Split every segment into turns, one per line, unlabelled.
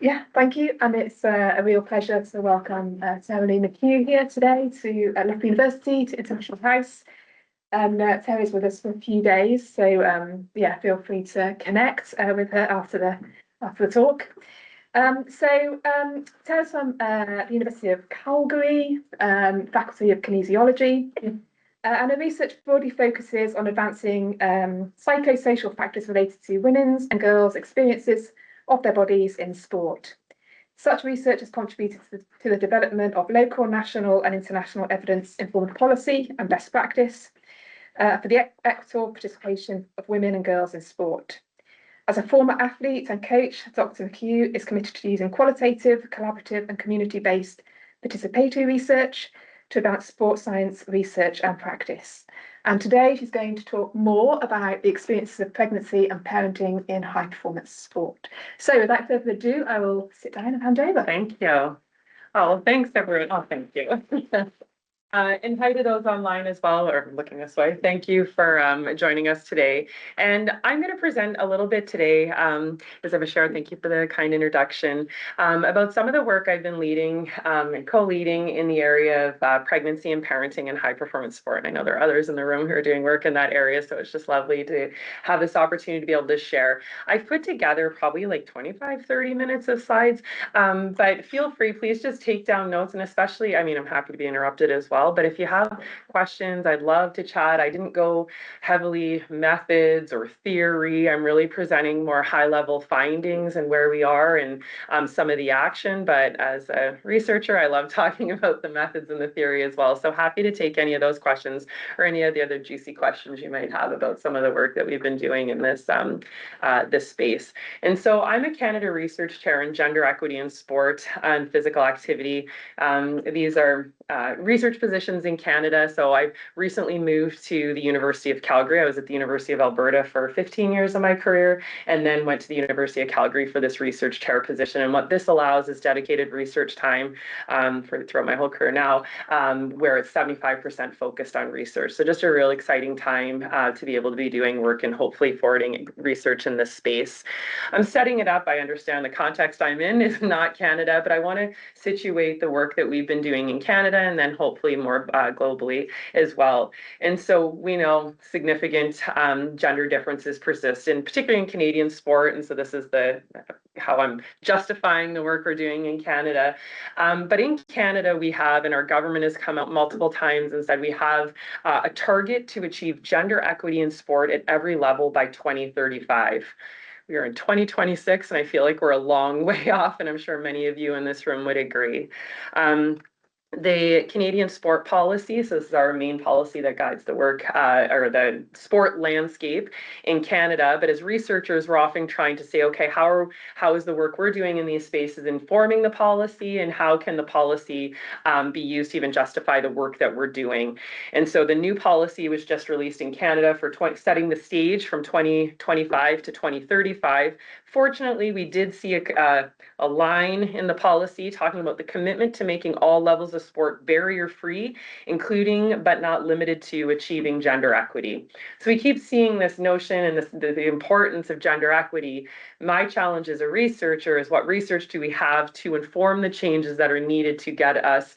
Yeah, thank you. And it's a real pleasure to welcome Tara-Leigh McHugh here today to Loughborough University, to International House. Tara's with us for a few days, so yeah, feel free to connect with her after the talk. Tara's from the University of Calgary, Faculty of Kinesiology, and her research broadly focuses on advancing psychosocial factors related to women's and girls' experiences of their bodies in sport. Such research has contributed to the development of local, national, and international evidence-informed policy and best practice for the equitable participation of women and girls in sport. As a former athlete and coach, Dr. McHugh is committed to using qualitative, collaborative, and community-based participatory research to advance sports science research and practice. And today she's going to talk more about the experiences of pregnancy and parenting in high-performance sport. So without further ado, I will sit down and hand over.
Thank you. Oh, thanks everyone. Oh, thank you. And hi to those online as well, or looking this way. Thank you for joining us today. And I'm going to present a little bit today, as I've shared, thank you for the kind introduction, about some of the work I've been leading and co-leading in the area of pregnancy and parenting in high performance sport. And I know there are others in the room who are doing work in that area, so it's just lovely to have this opportunity to be able to share. I've put together probably like 25, 30 minutes of slides, but feel free, please just take down notes, and especially, I mean, I'm happy to be interrupted as well. But if you have questions, I'd love to chat. I didn't go heavily methods or theory. I'm really presenting more high-level findings and where we are and some of the action. But as a researcher, I love talking about the methods and the theory as well. So happy to take any of those questions or any of the other juicy questions you might have about some of the work that we've been doing in this, this space. And so I'm a Canada Research Chair in Gender Equity in Sport and Physical Activity. These are research positions in Canada. So I've recently moved to the University of Calgary. I was at the University of Alberta for 15 years of my career, and then went to the University of Calgary for this research chair position. And what this allows is dedicated research time throughout my whole career now, where it's 75% focused on research. So just a real exciting time to be able to be doing work and hopefully forwarding research in this space. I'm setting it up. I understand the context I'm in is not Canada, but I want to situate the work that we've been doing in Canada and then hopefully more globally as well. And so we know significant gender differences persist, and particularly in Canadian sport. And so this is how I'm justifying the work we're doing in Canada. But in Canada, we have, and our government has come out multiple times and said we have a target to achieve gender equity in sport at every level by 2035. We are in 2026, and I feel like we're a long way off, and I'm sure many of you in this room would agree. The Canadian sport policy, so this is our main policy that guides the work or the sport landscape in Canada. But as researchers, we're often trying to say, okay, how is the work we're doing in these spaces informing the policy, and how can the policy be used to even justify the work that we're doing? And so the new policy was just released in Canada for setting the stage from 2025 to 2035. Fortunately, we did see a line in the policy talking about the commitment to making all levels of sport barrier-free, including but not limited to achieving gender equity. So we keep seeing this notion and the importance of gender equity. My challenge as a researcher is what research do we have to inform the changes that are needed to get us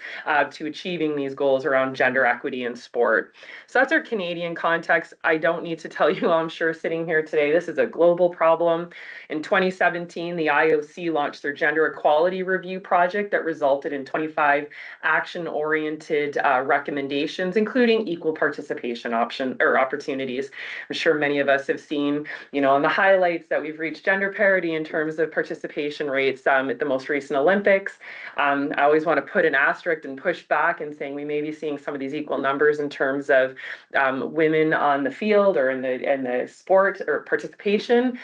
to achieving these goals around gender equity in sport. So that's our Canadian context. I don't need to tell you, I'm sure, sitting here today, this is a global problem. In 2017, the IOC launched their Gender Equality Review project that resulted in 25 action-oriented recommendations, including equal participation opportunities. I'm sure many of us have seen, on the highlights that we've reached gender parity in terms of participation rates at the most recent Olympics. I always want to put an asterisk and push back and saying we may be seeing some of these equal numbers in terms of women on the field or in the sport or participation.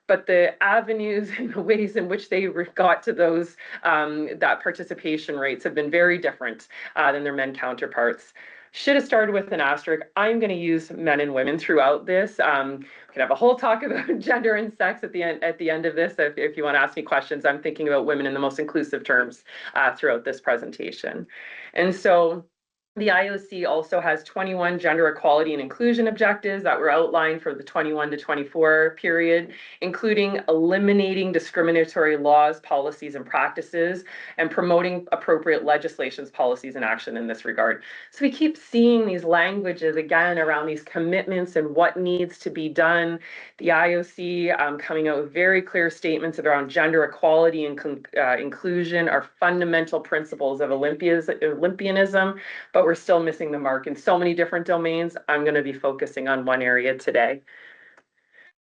But the avenues and the ways in which they got to those that participation rates have been very different than their men counterparts. Should have started with an asterisk. I'm going to use men and women throughout this. We can have a whole talk about gender and sex at the end of this. If you want to ask me questions, I'm thinking about women in the most inclusive terms throughout this presentation. And so The IOC also has 21 gender equality and inclusion objectives that were outlined for the 21 to 24 period, including eliminating discriminatory laws, policies, and practices, and promoting appropriate legislations, policies, and action in this regard. So we keep seeing these languages again around these commitments and what needs to be done. The IOC coming out with very clear statements around gender equality and inclusion are fundamental principles of Olympianism, but we're still missing the mark in so many different domains. I'm going to be focusing on one area today.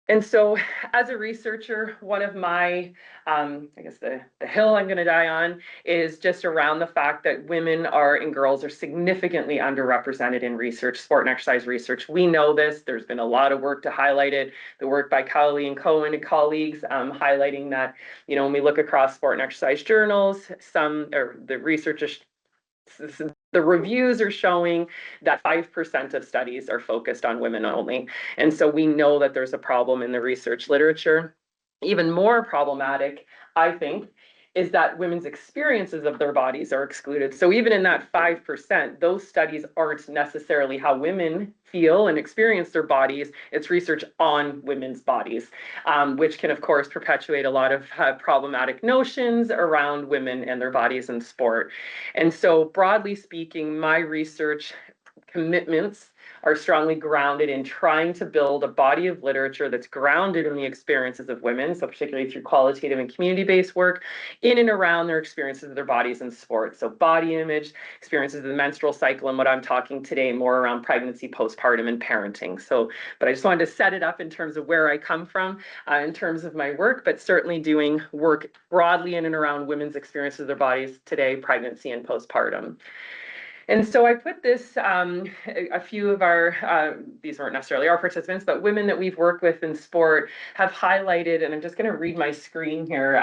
And so as a researcher, one of my, I guess the hill I'm going to die on is just around the fact that women and girls are significantly underrepresented in research, sport and exercise research. We know this. There's been a lot of work to highlight it. The work by Tara-Leigh and Cohen and colleagues highlighting that, when we look across sport and exercise journals, the researchers, the reviews are showing that 5% of studies are focused on women only. And so we know that there's a problem in the research literature. Even more problematic, I think, is that women's experiences of their bodies are excluded. So even in that 5%, those studies aren't necessarily how women feel and experience their bodies. It's research on women's bodies, which can, of course, perpetuate a lot of problematic notions around women and their bodies in sport. And so broadly speaking, my research commitments are strongly grounded in trying to build a body of literature that's grounded in the experiences of women, so particularly through qualitative and community-based work, in and around their experiences of their bodies in sport. So body image, experiences of the menstrual cycle, and what I'm talking today more around pregnancy, postpartum, and parenting. But I just wanted to set it up in terms of where I come from in terms of my work, but certainly doing work broadly in and around women's experiences of their bodies today, pregnancy, and postpartum. And so I put this, a few of our, these weren't necessarily our participants, but women that we've worked with in sport have highlighted, and I'm just going to read my screen here,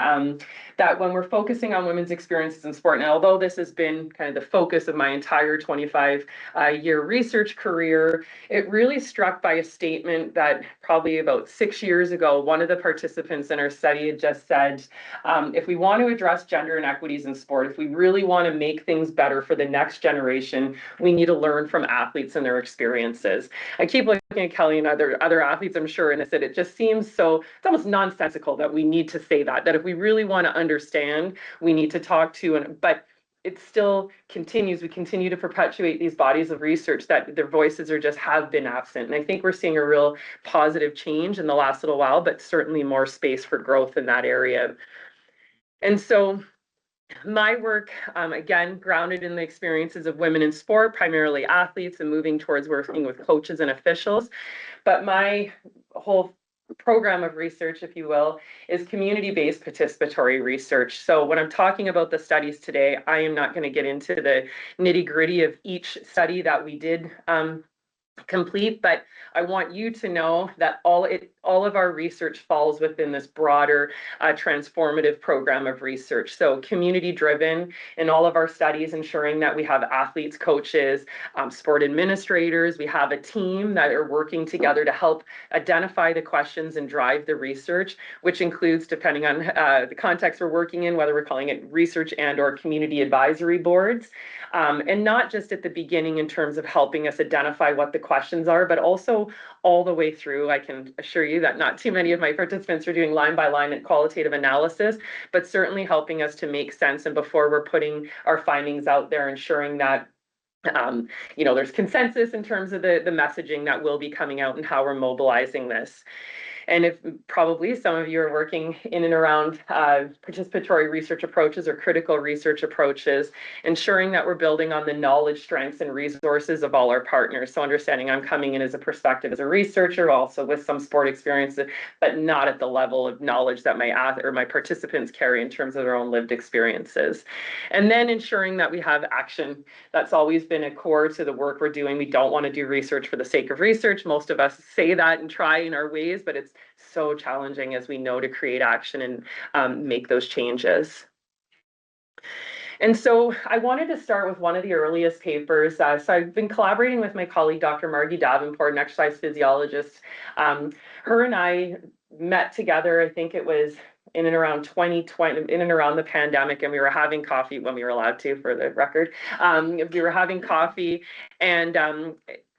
that when we're focusing on women's experiences in sport, and although this has been kind of the focus of my entire 25-year research career, it really struck by a statement that probably about 6 years ago, one of the participants in our study had just said, if we want to address gender inequities in sport, if we really want to make things better for the next generation, we need to learn from athletes and their experiences. I keep looking at Kelly and other athletes, I'm sure, and I said it just seems so, it's almost nonsensical that we need to say that if we really want to understand, we need to talk to, but it still continues. We continue to perpetuate these bodies of research that their voices have been absent. And I think we're seeing a real positive change in the last little while, but certainly more space for growth in that area. And so my work, again, grounded in the experiences of women in sport, primarily athletes, and moving towards working with coaches and officials. But my whole program of research, if you will, is community-based participatory research. So when I'm talking about the studies today, I am not going to get into the nitty-gritty of each study that we did complete, but I want you to know that all of our research falls within this broader transformative program of research. So community driven in all of our studies, ensuring that we have athletes, coaches, sport administrators, we have a team that are working together to help identify the questions and drive the research, which includes, depending on the context we're working in, whether we're calling it research and or community advisory boards. And not just at the beginning in terms of helping us identify what the questions are, but also all the way through. I can assure you that not too many of my participants are doing line by line and qualitative analysis, but certainly helping us to make sense. And before we're putting our findings out there, ensuring that there's consensus in terms of the messaging that will be coming out and how we're mobilizing this. And if probably some of you are working in and around participatory research approaches or critical research approaches, ensuring that we're building on the knowledge, strengths, and resources of all our partners. So understanding I'm coming in as a perspective as a researcher, also with some sport experience, but not at the level of knowledge that my participants carry in terms of their own lived experiences. And then ensuring that we have action. That's always been a core to the work we're doing. We don't want to do research for the sake of research. Most of us say that and try in our ways, but it's so challenging, as we know, to create action and make those changes. And so I wanted to start with one of the earliest papers. So I've been collaborating with my colleague, Dr. Margie Davenport, an exercise physiologist. Her and I met together, I think it was in and around 2020, in and around the pandemic, and we were having coffee when we were allowed to, for the record. We were having coffee, and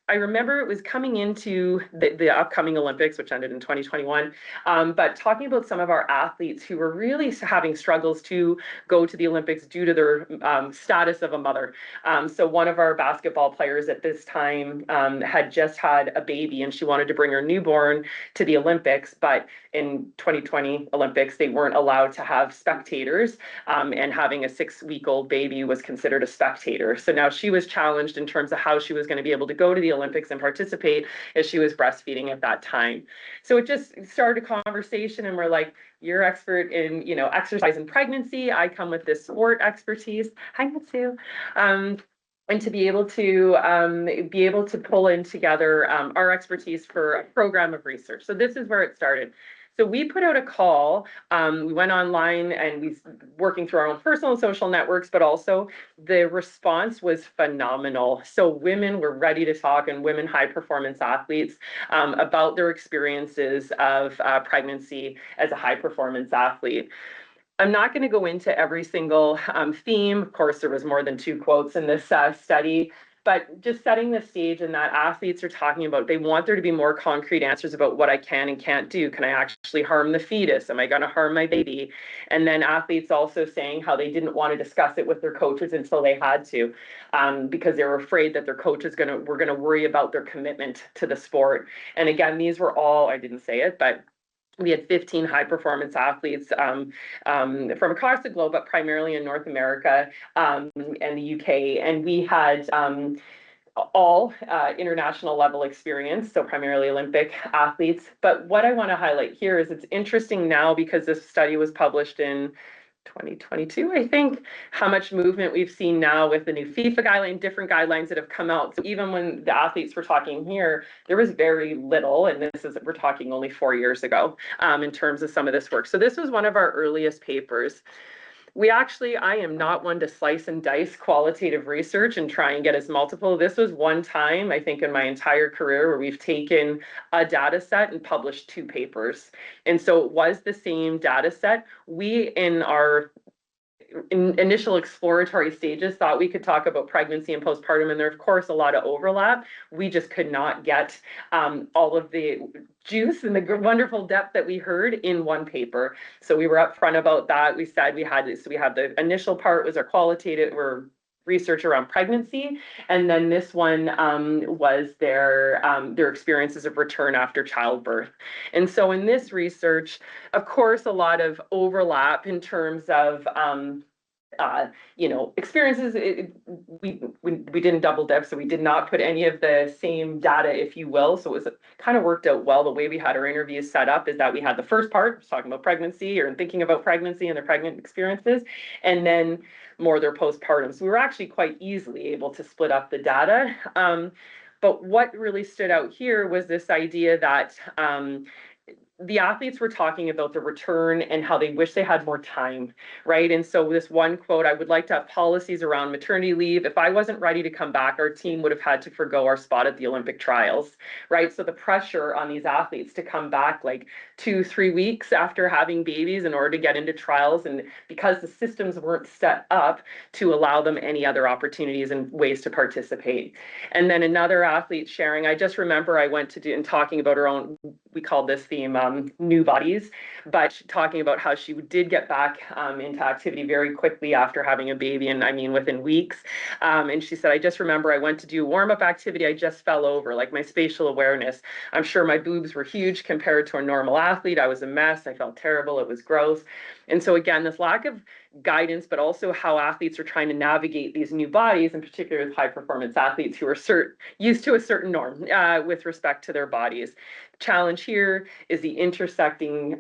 I remember it was coming into the upcoming Olympics, which ended in 2021, but talking about some of our athletes who were really having struggles to go to the Olympics due to their status of a mother. So one of our basketball players at this time had just had a baby, and she wanted to bring her newborn to the Olympics, but in 2020 Olympics, they weren't allowed to have spectators, and having a 6-week-old baby was considered a spectator. So now she was challenged in terms of how she was going to be able to go to the Olympics and participate, as she was breastfeeding at that time. So it just started a conversation, and we're like, you're expert in, exercise and pregnancy. I come with this sport expertise. Hi, Mitsu. And to be able to pull in together our expertise for a program of research. So this is where it started. So we put out a call. We went online and we working through our own personal and social networks, but also the response was phenomenal. So women were ready to talk, and women high performance athletes about their experiences of pregnancy as a high performance athlete. I'm not going to go into every single theme. Of course, there was more than 2 quotes in this study, but just setting the stage, and that athletes are talking about, they want there to be more concrete answers about what I can and can't do. Can I actually harm the fetus? Am I going to harm my baby? And then athletes also saying how they didn't want to discuss it with their coaches until they had to, because they were afraid that their coaches were going to worry about their commitment to the sport. And again, these were all, I didn't say it, but we had 15 high performance athletes from across the globe, but primarily in North America and the UK. And we had all international level experience, so primarily Olympic athletes. But what I want to highlight here is it's interesting now, because this study was published in 2022, I think, how much movement we've seen now with the new FIFA guideline, different guidelines that have come out. So even when the athletes were talking here, there was very little, and we're talking only 4 years ago in terms of some of this work. So this was one of our earliest papers. I am not one to slice and dice qualitative research and try and get as multiple. This was one time, I think, in my entire career where we've taken a data set and published 2 papers. And so it was the same data set. We, in our initial exploratory stages, thought we could talk about pregnancy and postpartum, and there's of course a lot of overlap. We just could not get all of the juice and the wonderful depth that we heard in one paper. So we were upfront about that. We said we had the initial part was our qualitative research around pregnancy, and then this one was their experiences of return after childbirth. And so in this research, of course, a lot of overlap in terms of experiences. We didn't double dip, so we did not put any of the same data, if you will. So it kind of worked out well. The way we had our interviews set up is that we had the first part, talking about pregnancy or thinking about pregnancy and their pregnant experiences, and then more their postpartum. So we were actually quite easily able to split up the data. But what really stood out here was this idea that the athletes were talking about the return and how they wish they had more time, right? And so this one quote, I would like to have policies around maternity leave. If I wasn't ready to come back, our team would have had to forgo our spot at the Olympic trials, right? So the pressure on these athletes to come back like 2-3 weeks after having babies in order to get into trials, and because the systems weren't set up to allow them any other opportunities and ways to participate. And then another athlete sharing, I just remember I went to do and talking about her own, we called this theme new bodies, but talking about how she did get back into activity very quickly after having a baby, and I mean within weeks. And she said, I just remember I went to do warm-up activity, I just fell over, like my spatial awareness. I'm sure my boobs were huge compared to a normal athlete. I was a mess. I felt terrible. It was gross. And so again, this lack of guidance, but also how athletes are trying to navigate these new bodies, in particular with high performance athletes who are used to a certain norm with respect to their bodies. Challenge here is the intersecting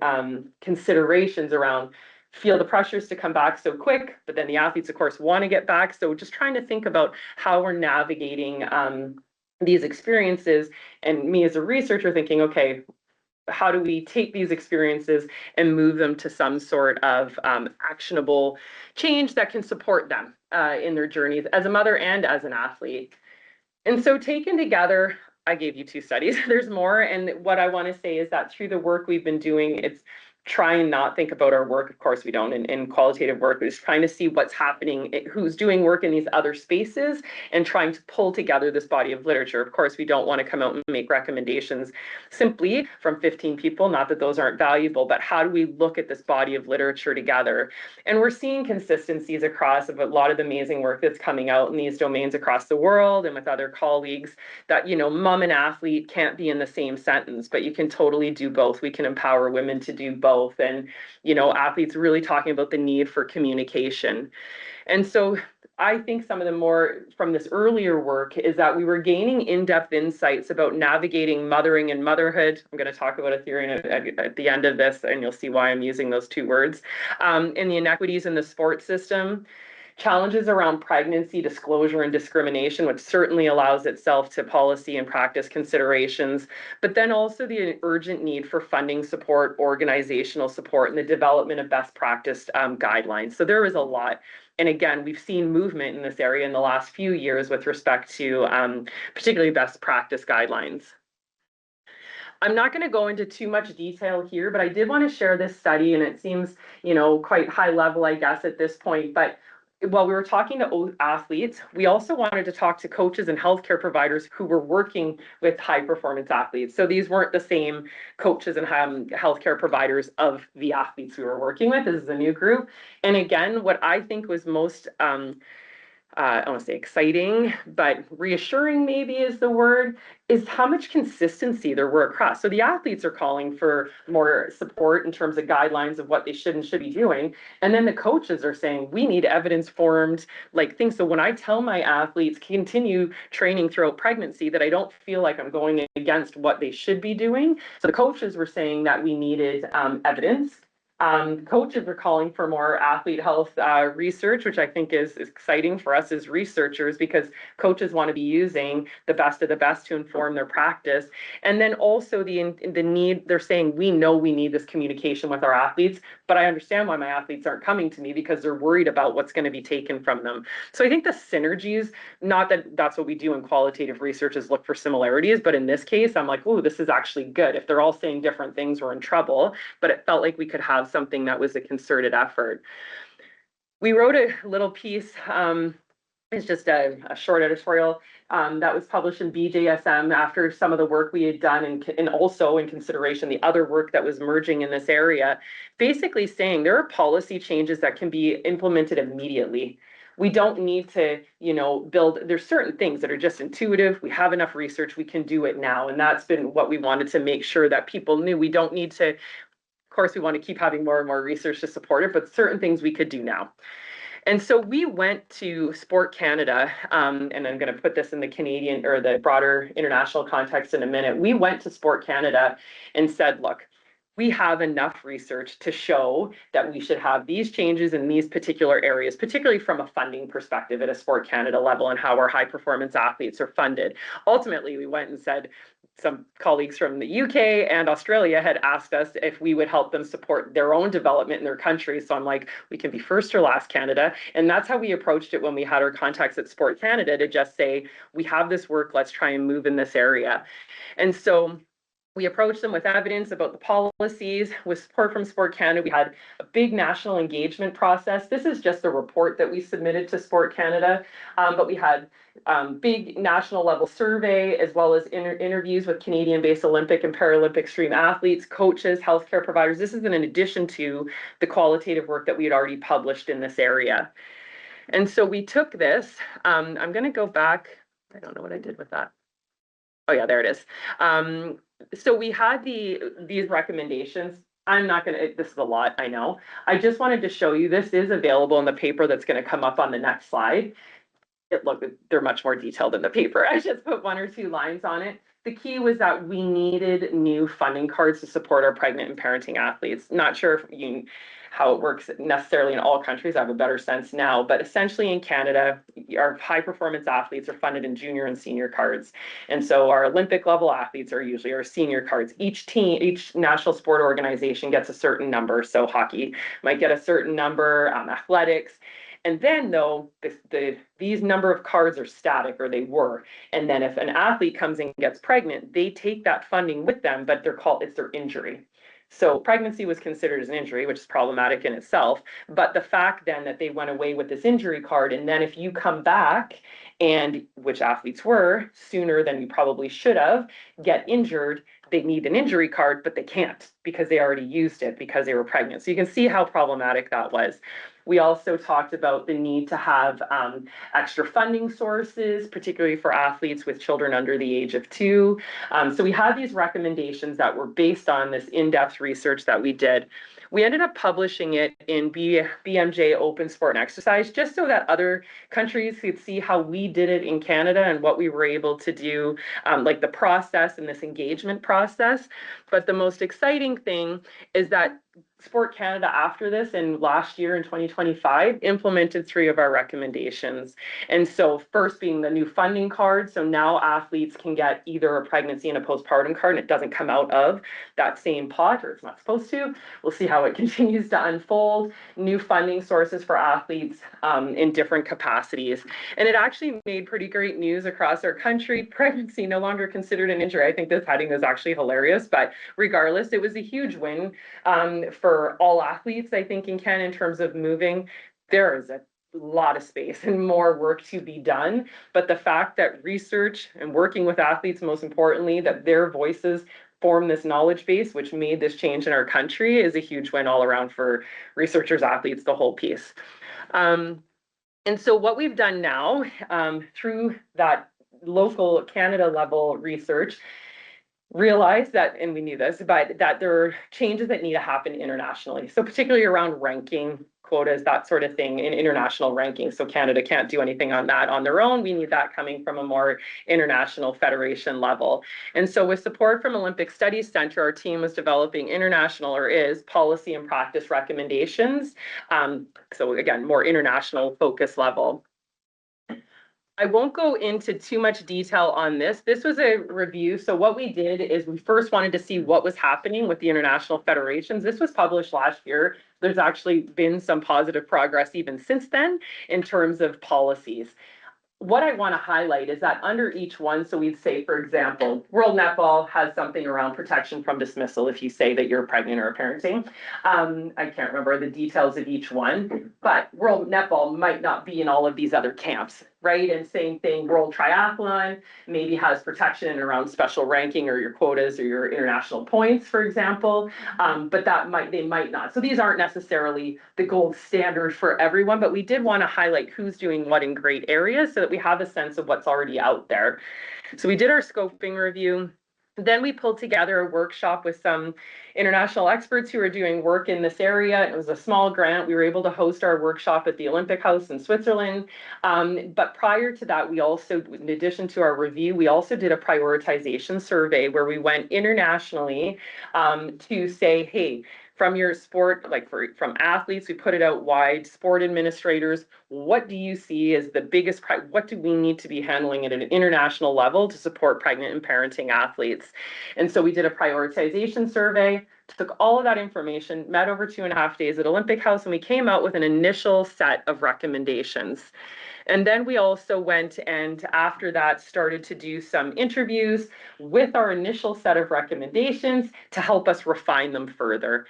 considerations around feel the pressures to come back so quick, but then the athletes, of course, want to get back. So just trying to think about how we're navigating these experiences, and me as a researcher thinking, okay, how do we take these experiences and move them to some sort of actionable change that can support them in their journeys as a mother and as an athlete? And so taken together, I gave you 2 studies. There's more. And what I want to say is that through the work we've been doing, it's try and not think about our work. Of course, we don't in qualitative work. We're just trying to see what's happening, who's doing work in these other spaces, and trying to pull together this body of literature. Of course, we don't want to come out and make recommendations simply from 15 people, not that those aren't valuable, but how do we look at this body of literature together? And we're seeing consistencies across of a lot of the amazing work that's coming out in these domains across the world and with other colleagues, that, mom and athlete can't be in the same sentence, but you can totally do both. We can empower women to do both. And, athletes really talking about the need for communication. And so I think some of the more from this earlier work is that we were gaining in-depth insights about navigating mothering and motherhood. I'm going to talk about a theory at the end of this, and you'll see why I'm using those two words, and the inequities in the sports system. Challenges around pregnancy, disclosure, and discrimination, which certainly allows itself to policy and practice considerations, but then also the urgent need for funding support, organizational support, and the development of best practice guidelines. So there is a lot. And again, we've seen movement in this area in the last few years with respect to particularly best practice guidelines. I'm not going to go into too much detail here, but I did want to share this study, and it seems, quite high level, I guess, at this point. But while we were talking to athletes, we also wanted to talk to coaches and healthcare providers who were working with high performance athletes. So these weren't the same coaches and healthcare providers of the athletes we were working with. This is a new group. And again, what I think was most I don't want to say exciting, but reassuring maybe is the word, is how much consistency there were across. So the athletes are calling for more support in terms of guidelines of what they should and should be doing. And then the coaches are saying, we need evidence-formed things. So when I tell my athletes continue training throughout pregnancy, that I don't feel like I'm going against what they should be doing. So the coaches were saying that we needed evidence. Coaches are calling for more athlete health research, which I think is exciting for us as researchers, because coaches want to be using the best of the best to inform their practice. And then also the need, they're saying, we know we need this communication with our athletes, but I understand why my athletes aren't coming to me, because they're worried about what's going to be taken from them. So I think the synergies, not that that's what we do in qualitative research is look for similarities, but in this case, I'm like, oh, this is actually good. If they're all saying different things, we're in trouble. But it felt like we could have something that was a concerted effort. We wrote a little piece, it's just a short editorial that was published in BJSM after some of the work we had done, and also in consideration the other work that was merging in this area, basically saying there are policy changes that can be implemented immediately. We don't need to, there's certain things that are just intuitive. We have enough research, we can do it now. And that's been what we wanted to make sure that people knew. We don't need to, of course, we want to keep having more and more research to support it, but certain things we could do now. And so we went to Sport Canada, and I'm going to put this in the Canadian or the broader international context in a minute. We went to Sport Canada and said, look, we have enough research to show that we should have these changes in these particular areas, particularly from a funding perspective at a Sport Canada level and how our high performance athletes are funded. Ultimately, we went and said, some colleagues from the UK and Australia had asked us if we would help them support their own development in their country. So I'm like, we can be first or last Canada. And that's how we approached it when we had our contacts at Sport Canada, to just say, we have this work, let's try and move in this area. And so we approached them with evidence about the policies. With support from Sport Canada, we had a big national engagement process. This is just a report that we submitted to Sport Canada, but we had big national level survey, as well as interviews with Canadian-based Olympic and Paralympic stream athletes, coaches, healthcare providers. This is in addition to the qualitative work that we had already published in this area. And so we took this, I'm going to go back. I don't know what I did with that. Oh yeah, there it is. So we had these recommendations. I'm not going to, this is a lot, I know. I just wanted to show you, this is available in the paper that's going to come up on the next slide. Look, they're much more detailed in the paper. I just put 1 or 2 lines on it. The key was that we needed new funding cards to support our pregnant and parenting athletes. Not sure how it works necessarily in all countries. I have a better sense now, but essentially in Canada, our high performance athletes are funded in junior and senior cards. And so our Olympic level athletes are usually our senior cards. Each team, each national sport organization gets a certain number. So hockey might get a certain number, athletics. And then though, these number of cards are static, or they were. And then if an athlete comes and gets pregnant, they take that funding with them, but it's their injury. So pregnancy was considered as an injury, which is problematic in itself. But the fact then that they went away with this injury card, and then if you come back, and which athletes were sooner than you probably should have, get injured, they need an injury card, but they can't because they already used it because they were pregnant. So you can see how problematic that was. We also talked about the need to have extra funding sources, particularly for athletes with children under the age of 2. So we had these recommendations that were based on this in-depth research that we did. We ended up publishing it in BMJ Open Sport and Exercise, just so that other countries could see how we did it in Canada and what we were able to do, like the process and this engagement process. But the most exciting thing is that Sport Canada after this, and last year in 2025, implemented 3 of our recommendations. And so first being the new funding card. So now athletes can get either a pregnancy and a postpartum card, and it doesn't come out of that same pot, or it's not supposed to. We'll see how it continues to unfold. New funding sources for athletes in different capacities. And it actually made pretty great news across our country. Pregnancy no longer considered an injury. I think this heading is actually hilarious, but regardless, it was a huge win for all athletes, I think, in Canada in terms of moving. There is a lot of space and more work to be done. But the fact that research and working with athletes, most importantly, that their voices form this knowledge base, which made this change in our country, is a huge win all around for researchers, athletes, the whole piece. And so what we've done now through that local Canada level research, realize that, and we knew this, but that there are changes that need to happen internationally. So particularly around ranking, quotas, that sort of thing in international rankings. So Canada can't do anything on that on their own. We need that coming from a more international federation level. And so with support from Olympic Studies Center, our team was developing international, or is, policy and practice recommendations. So again, more international focus level. I won't go into too much detail on this. This was a review. So what we did is we first wanted to see what was happening with the international federations. This was published last year. There's actually been some positive progress even since then in terms of policies. What I want to highlight is that under each one, so we'd say, for example, World Netball has something around protection from dismissal if you say that you're pregnant or parenting. I can't remember the details of each one, but World Netball might not be in all of these other camps, right? And same thing, World Triathlon maybe has protection around special ranking or your quotas or your international points, for example, but they might not. So these aren't necessarily the gold standard for everyone, but we did want to highlight who's doing what in great areas so that we have a sense of what's already out there. So we did our scoping review. Then we pulled together a workshop with some international experts who are doing work in this area. It was a small grant. We were able to host our workshop at the Olympic House in Switzerland. But prior to that, we also, in addition to our review, we also did a prioritization survey where we went internationally to say, hey, from your sport, like from athletes, we put it out wide, sport administrators, what do you see as the biggest, what do we need to be handling at an international level to support pregnant and parenting athletes? And so we did a prioritization survey, took all of that information, met over 2.5 days at Olympic House, and we came out with an initial set of recommendations. And then we also went and after that started to do some interviews with our initial set of recommendations to help us refine them further.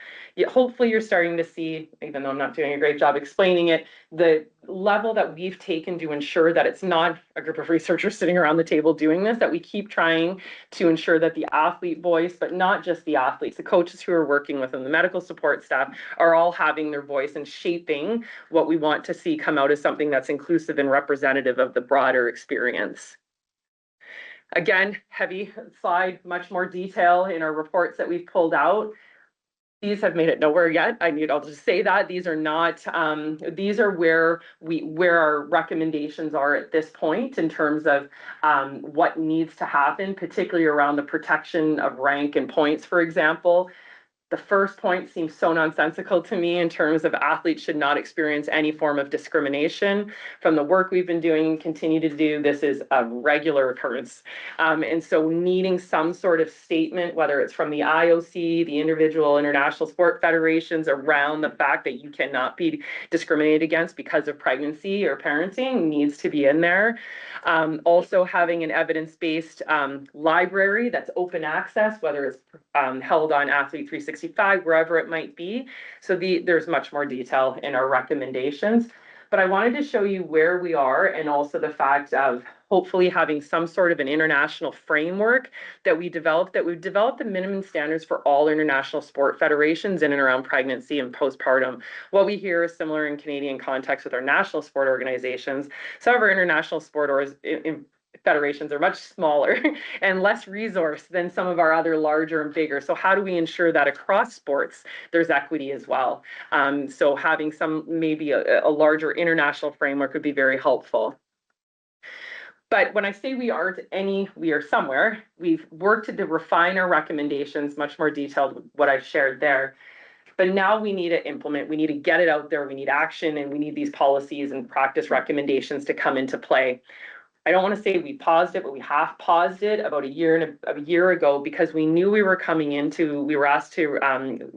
Hopefully you're starting to see, even though I'm not doing a great job explaining it, the level that we've taken to ensure that it's not a group of researchers sitting around the table doing this, that we keep trying to ensure that the athlete voice, but not just the athletes, the coaches who are working with them, the medical support staff, are all having their voice and shaping what we want to see come out as something that's inclusive and representative of the broader experience. Again, heavy slide, much more detail in our reports that we've pulled out. These have made it nowhere yet. I'll just say that these are not, these are where our recommendations are at this point in terms of what needs to happen, particularly around the protection of rank and points, for example. The first point seems so nonsensical to me in terms of athletes should not experience any form of discrimination. From the work we've been doing and continue to do, this is a regular occurrence. And so needing some sort of statement, whether it's from the IOC, the individual international sport federations, around the fact that you cannot be discriminated against because of pregnancy or parenting, needs to be in there. Also having an evidence-based library that's open access, whether it's held on Athlete 360 C5, wherever it might be. So there's much more detail in our recommendations. But I wanted to show you where we are, and also the fact of hopefully having some sort of an international framework that we've developed the minimum standards for all international sport federations in and around pregnancy and postpartum. What we hear is similar in Canadian context with our national sport organizations. Some of our international sport federations are much smaller and less resourced than some of our other larger and bigger. So how do we ensure that across sports there's equity as well? So having maybe a larger international framework would be very helpful. But when I say we are somewhere. We've worked to refine our recommendations, much more detailed what I've shared there. But now we need to implement, we need to get it out there, we need action, and we need these policies and practice recommendations to come into play. I don't want to say we paused it, but we have paused it about a year ago, because we knew we were asked to,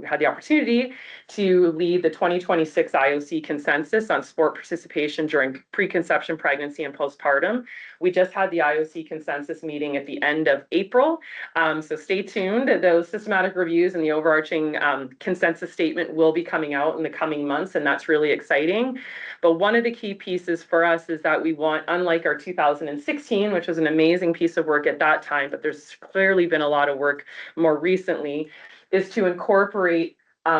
had the opportunity to lead the 2026 IOC Consensus on sport participation during preconception, pregnancy, and postpartum. We just had the IOC Consensus meeting at the end of April. So stay tuned. Those systematic reviews and the overarching consensus statement will be coming out in the coming months, and that's really exciting. But one of the key pieces for us is that we want, unlike our 2016, which was an amazing piece of work at that time, but there's clearly been a lot of work more recently, is to incorporate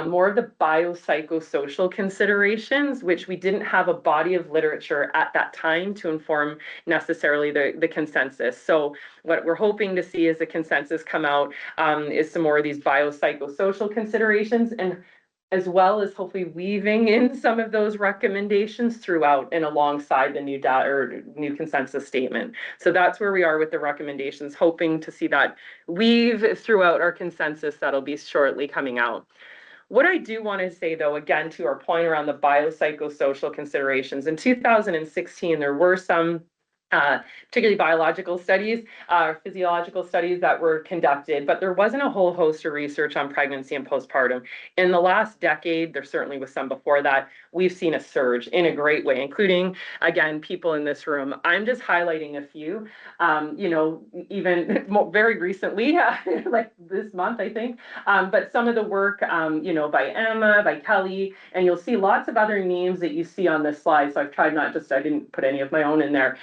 more of the biopsychosocial considerations, which we didn't have a body of literature at that time to inform necessarily the consensus. So what we're hoping to see as the consensus come out is some more of these biopsychosocial considerations, and as well as hopefully weaving in some of those recommendations throughout and alongside the new data or new consensus statement. So that's where we are with the recommendations, hoping to see that weave throughout our consensus that'll be shortly coming out. What I do want to say, though, again, to our point around the biopsychosocial considerations, in 2016, there were some particularly biological studies, physiological studies that were conducted, but there wasn't a whole host of research on pregnancy and postpartum. In the last decade, there certainly was some before that, we've seen a surge in a great way, including, again, people in this room. I'm just highlighting a few, even very recently, like this month, I think, but some of the work, by Emma, by Kelly, and you'll see lots of other names that you see on this slide. So I've tried I didn't put any of my own in there.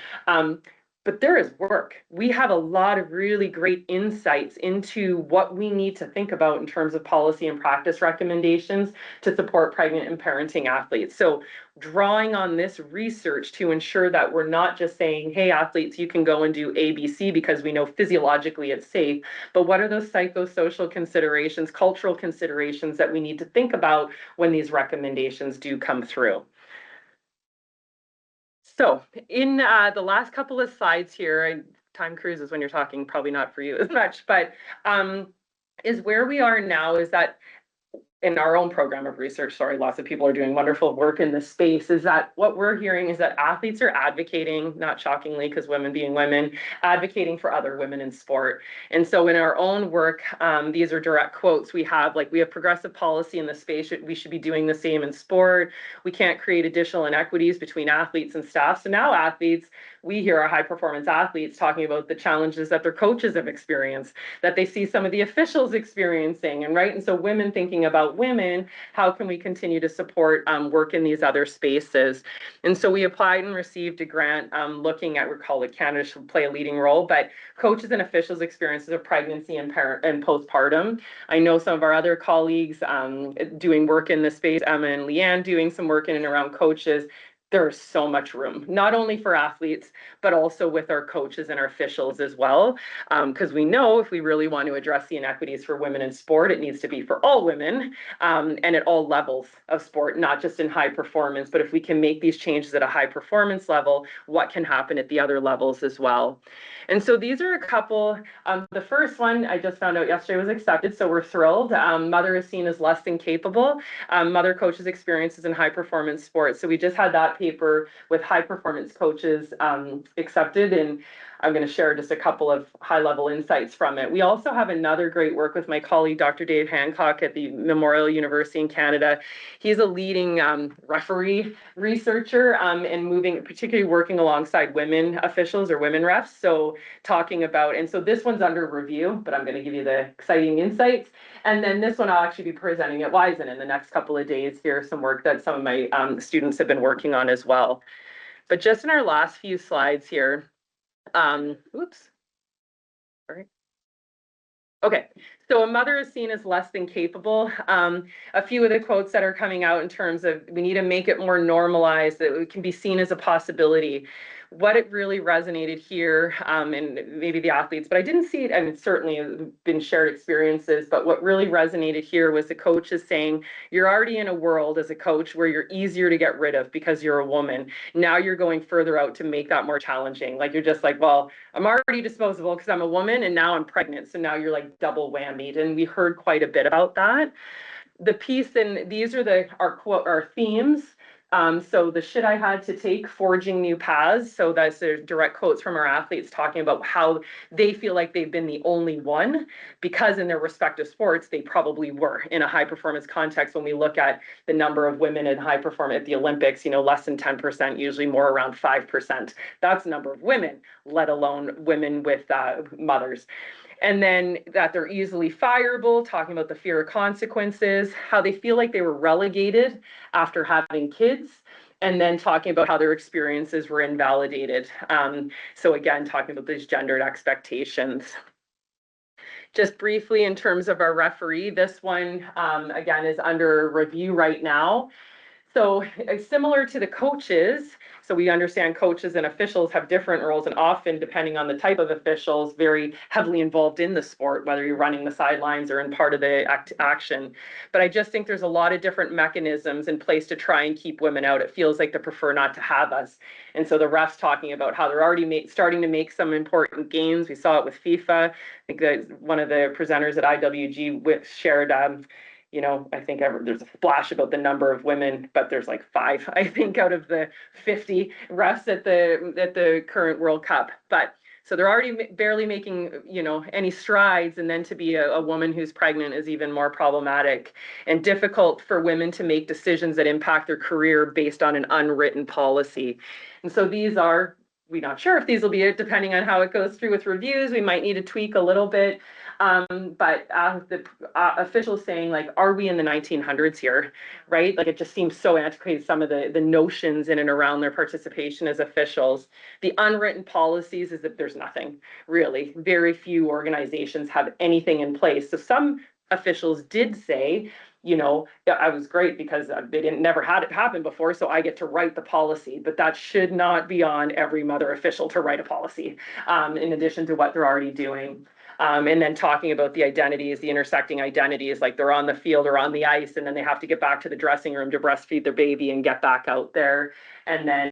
But there is work. We have a lot of really great insights into what we need to think about in terms of policy and practice recommendations to support pregnant and parenting athletes. So drawing on this research to ensure that we're not just saying, hey, athletes, you can go and do ABC because we know physiologically it's safe, but what are those psychosocial considerations, cultural considerations that we need to think about when these recommendations do come through? So in the last couple of slides here, time cruises when you're talking, probably not for you as much, but is where we are now is that in our own program of research, lots of people are doing wonderful work in this space, is that what we're hearing is that athletes are advocating, not shockingly, because women being women, advocating for other women in sport. And so in our own work, these are direct quotes. We have progressive policy in the space. We should be doing the same in sport. We can't create additional inequities between athletes and staff. So now athletes, we hear our high performance athletes talking about the challenges that their coaches have experienced, that they see some of the officials experiencing, and so women thinking about women, how can we continue to support work in these other spaces? And so we applied and received a grant looking at, we call it Canada Should Play a Leading Role, but coaches and officials' experiences of pregnancy and postpartum. I know some of our other colleagues doing work in this space, Emma and Leanne doing some work in and around coaches. There's so much room, not only for athletes, but also with our coaches and our officials as well. Because we know if we really want to address the inequities for women in sport, it needs to be for all women and at all levels of sport, not just in high performance. But if we can make these changes at a high performance level, what can happen at the other levels as well? And so these are a couple. The first one I just found out yesterday was accepted, so we're thrilled. Mother is seen as less than capable. Mother coaches' experiences in high performance sports. So we just had that paper with high performance coaches accepted, and I'm going to share just a couple of high-level insights from it. We also have another great work with my colleague, Dr. Dave Hancock at the Memorial University in Canada. He's a leading referee researcher and particularly working alongside women officials or women refs. So talking about, and so this one's under review, but I'm going to give you the exciting insights. And then this one I'll actually be presenting at Wiesen in the next couple of days here, some work that some of my students have been working on as well. But just in our last few slides here, oops, sorry. Okay, so a mother is seen as less than capable. A few of the quotes that are coming out in terms of we need to make it more normalized, that it can be seen as a possibility. What it really resonated here, and maybe the athletes, but I didn't see it, and it's certainly been shared experiences, but what really resonated here was the coaches saying, you're already in a world as a coach where you're easier to get rid of because you're a woman. Now you're going further out to make that more challenging. Like you're just like, well, I'm already disposable because I'm a woman and now I'm pregnant. So now you're like double whammied. And we heard quite a bit about that. The piece, and these are our themes. So the shit I had to take, forging new paths. So that's the direct quotes from our athletes talking about how they feel like they've been the only one, because in their respective sports, they probably were in a high performance context. When we look at the number of women in high performance at the Olympics, less than 10%, usually more around 5%. That's the number of women, let alone women with mothers. And then that they're easily fireable, talking about the fear of consequences, how they feel like they were relegated after having kids, and then talking about how their experiences were invalidated. So again, talking about these gendered expectations. Just briefly in terms of our referee, this one, again, is under review right now. So similar to the coaches, so we understand coaches and officials have different roles, and often, depending on the type of officials, very heavily involved in the sport, whether you're running the sidelines or in part of the action. But I just think there's a lot of different mechanisms in place to try and keep women out. It feels like they prefer not to have us. And so the refs talking about how they're already starting to make some important gains. We saw it with FIFA. I think that one of the presenters at IWG shared I think there's a splash about the number of women, but there's like 5, I think, out of the 50 refs at the current World Cup. But so they're already barely making, any strides, and then to be a woman who's pregnant is even more problematic and difficult for women to make decisions that impact their career based on an unwritten policy. And so we're not sure if these will be it, depending on how it goes through with reviews. We might need to tweak a little bit. But the officials saying, like, are we in the 1900s here, right? Like, it just seems so antiquated, some of the notions in and around their participation as officials. The unwritten policies is that there's nothing, really. Very few organizations have anything in place. So some officials did say, I was great because they never had it happen before, so I get to write the policy. But that should not be on every mother official to write a policy, in addition to what they're already doing. And then talking about the identities, the intersecting identities, like they're on the field or on the ice, and then they have to get back to the dressing room to breastfeed their baby and get back out there. And then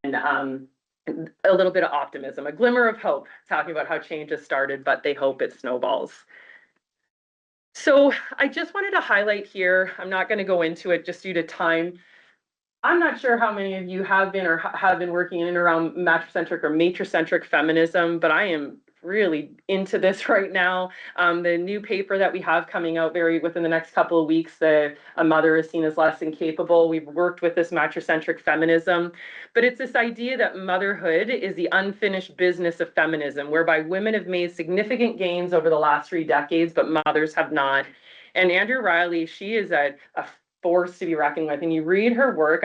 a little bit of optimism, a glimmer of hope, talking about how change has started, but they hope it snowballs. So I just wanted to highlight here, I'm not going to go into it just due to time. I'm not sure how many of you have been working in and around matricentric or matricentric feminism, but I am really into this right now. The new paper that we have coming out within the next couple of weeks, a mother is seen as less than capable. We've worked with this matricentric feminism, but it's this idea that motherhood is the unfinished business of feminism, whereby women have made significant gains over the last 3 decades, but mothers have not. And Andrew Riley, she is a force to be reckoned with. And you read her work,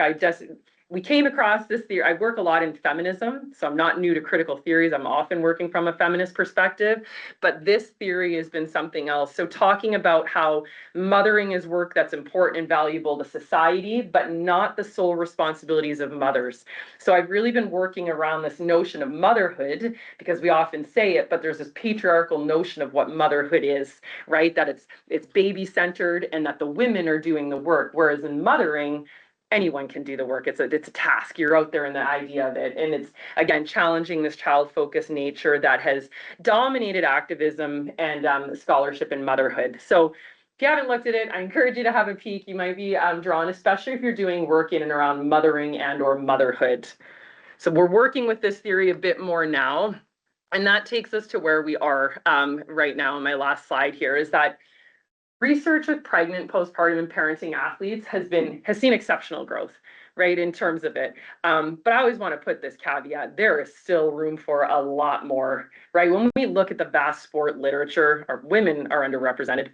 we came across this theory. I work a lot in feminism, so I'm not new to critical theories. I'm often working from a feminist perspective, but this theory has been something else. So talking about how mothering is work that's important and valuable to society, but not the sole responsibilities of mothers. So I've really been working around this notion of motherhood, because we often say it, but there's this patriarchal notion of what motherhood is, right? That it's baby-centered and that the women are doing the work, whereas in mothering, anyone can do the work. It's a task. You're out there in the idea of it. And it's, again, challenging this child-focused nature that has dominated activism and scholarship in motherhood. So if you haven't looked at it, I encourage you to have a peek. You might be drawn, especially if you're doing work in and around mothering and or motherhood. So we're working with this theory a bit more now. And that takes us to where we are right now. In my last slide here is that research with pregnant, postpartum, and parenting athletes has seen exceptional growth, right, in terms of it. But I always want to put this caveat: there is still room for a lot more, right? When we look at the vast sport literature, our women are underrepresented,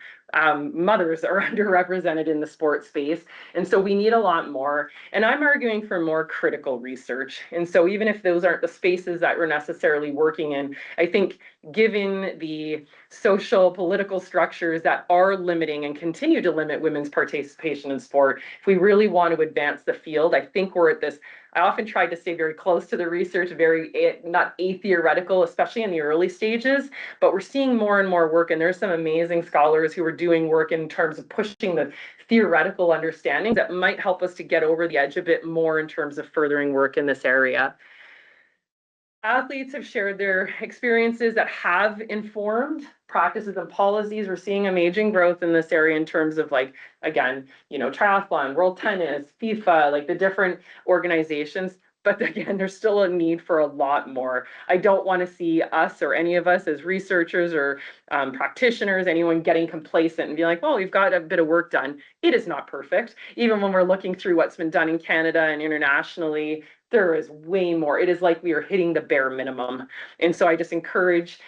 mothers are underrepresented in the sport space, and so we need a lot more. And I'm arguing for more critical research. And so even if those aren't the spaces that we're necessarily working in, I think given the social, political structures that are limiting and continue to limit women's participation in sport, if we really want to advance the field, I think we're at this. I often try to stay very close to the research, very not theoretical, especially in the early stages, but we're seeing more and more work, and there's some amazing scholars who are doing work in terms of pushing the theoretical understanding that might help us to get over the edge a bit more in terms of furthering work in this area. Athletes have shared their experiences that have informed practices and policies. We're seeing amazing growth in this area in terms of, like, again, triathlon, world tennis, FIFA, like the different organizations. But again, there's still a need for a lot more. I don't want to see us or any of us as researchers or practitioners, anyone getting complacent and be like, well, we've got a bit of work done. It is not perfect. Even when we're looking through what's been done in Canada and internationally, there is way more. It is like we are hitting the bare minimum. And so I just encourage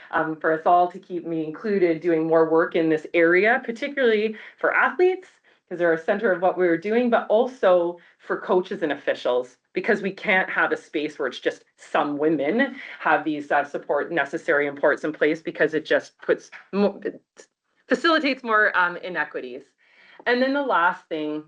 for us all to keep me included doing more work in this area, particularly for athletes, because they're a center of what we were doing, but also for coaches and officials, because we can't have a space where it's just some women have these support necessary and ports in place, because it just facilitates more inequities. And then the last thing,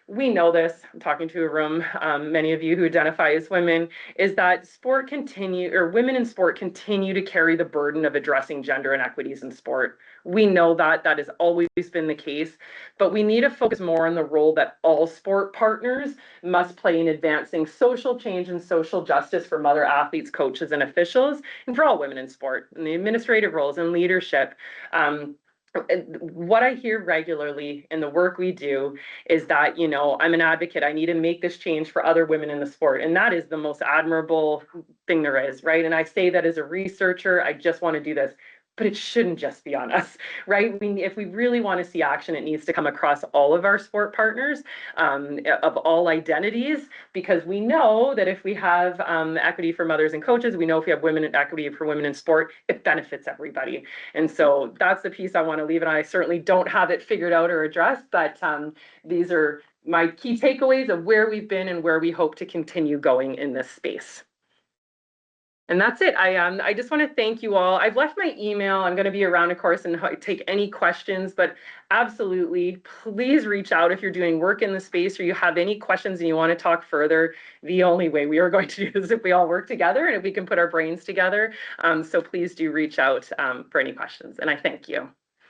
we know this, I'm talking to a room, many of you who identify as women, is that women in sport continue to carry the burden of addressing gender inequities in sport. We know that has always been the case, but we need to focus more on the role that all sport partners must play in advancing social change and social justice for mother athletes, coaches, and officials, and for all women in sport, in the administrative roles and leadership. What I hear regularly in the work we do is that, I'm an advocate. I need to make this change for other women in the sport. And that is the most admirable thing there is, right? And I say that as a researcher, I just want to do this. But it shouldn't just be on us, right? If we really want to see action, it needs to come across all of our sport partners of all identities, because we know that if we have equity for mothers and coaches, we know if we have women and equity for women in sport, it benefits everybody. And so that's the piece I want to leave. And I certainly don't have it figured out or addressed, but these are my key takeaways of where we've been and where we hope to continue going in this space. And that's it. I just want to thank you all. I've left my email. I'm going to be around, of course, and take any questions, but absolutely, please reach out if you're doing work in the space or you have any questions and you want to talk further. The only way we are going to do this is if we all work together and if we can put our brains together. So please do reach out for any questions, and I thank you.